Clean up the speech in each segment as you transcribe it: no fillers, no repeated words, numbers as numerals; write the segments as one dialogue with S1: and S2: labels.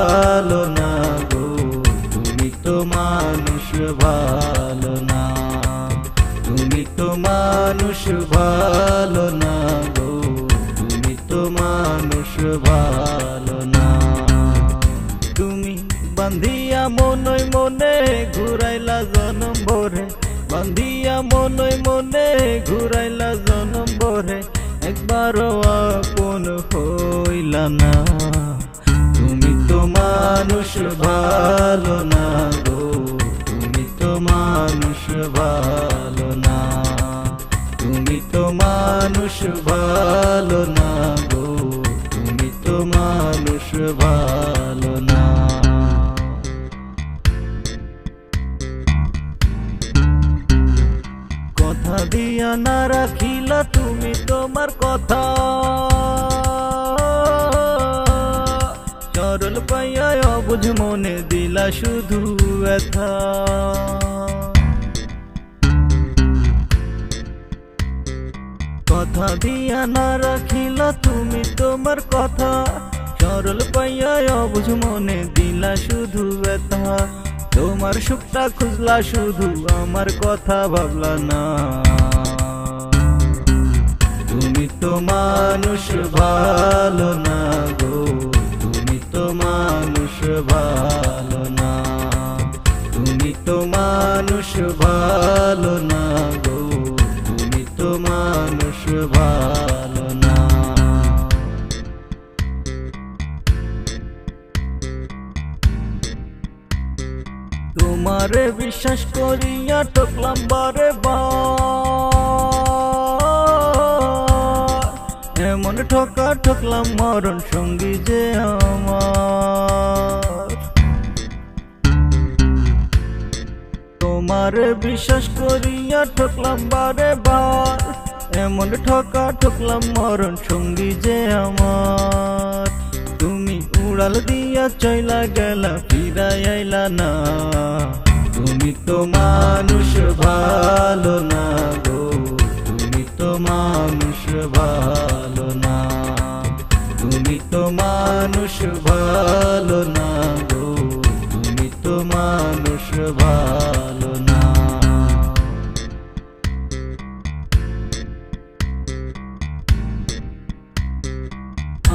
S1: ভালো না গো, তুমি তো মানুষ ভালো না, তুমি তো মানুষ ভালো না গো, তুমি তো মানুষ ভালো না। তুমি বান্ধিয়া মনে মনে ঘুরাইলা জনম ভরে, বান্ধিয়া মনে মনে ঘুরাইলা জনম ভরে, একবারও আপন হইলা না। তুমি তো মানুষ ভালো না গো, তুমি তো মানুষ ভালো না, তুমি তো মানুষ ভালো না গো, তুমি তো মানুষ ভালো না। কথা দিয়া না রাখিলা তুমি তোমার কথা, সরল পাইয়া অবুঝ মনে দিলা শুধু ব্যথা। কথা দিয়া না রাখিলা তুমি তোমার কথা, সরল পাইয়া অবুঝ মনে দিলা শুধু ব্যথা। তোমার সুখটা খুঁজলা শুধু আমার কথা ভাবলা না। তুমি তো মানুষ ভালো না গো, তুমি তো মানুষ ভালো না, তুমি তো মানুষ ভালো না গো, তুমি তো মানুষ ভালো না। তোমারে বিশ্বাস করিয়া ঠকলাম বারে বার, এমন ঠকা ঠকলাম মরণ সঙ্গী যে আমার। তোমারে বিশ্বাস করিয়া ঠকলাম বারে বার, এমন ঠকা ঠকলাম মরণ সঙ্গী যে আমার। তুমি উড়াল দিয়া চইলা গেলা ফিরাই আইলা না। তুমি তো মানুষ ভালো না গো, তুমি তো মানুষ ভালো না, তুমি তো মানুষ ভালো না গো, তুমি তো মানুষ ভালো না।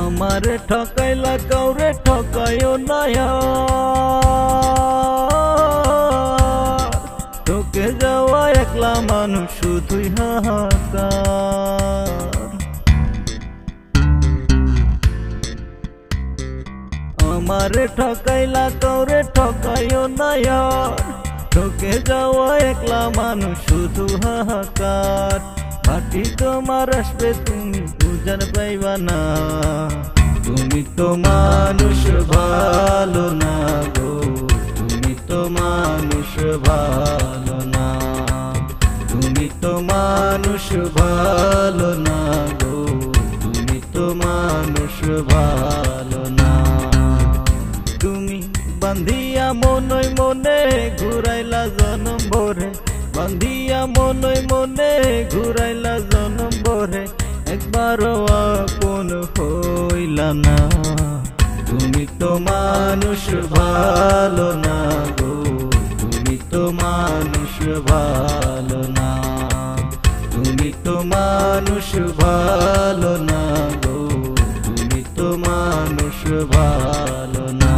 S1: আমারে ঠকাইলা কাউরে ঠকাইও না, তোকে যাওয়া একলা মানুষ শুধুই হাহাকার। আমারে ঠকাইলা কাউরে ঠকাইও না, তোকে যাওয়া একলা মানুষ শুধু হাহাকার। বাকি তোমার আসবে তুমি বুঝান পাইবা না। তুমি তো মানুষ ভালো না গো, তুমি তো মানুষ ভালো না, তুমি তো মানুষ ভালো না গো, তুমি তো মানুষ ভালো না। তুমি বান্ধিয়া মনে মনে ঘুরাইলা জনম ভরে, বান্ধিয়া মনে মনে ঘুরাইলা জনম ভরে, একবারও আপন হইলা না। তুমি তো মানুষ ভালো না গো, তুমি তো মানুষ ভালো না, তুমি তো মানুষ ভালো না গো, তুমি তো মানুষ ভালো না।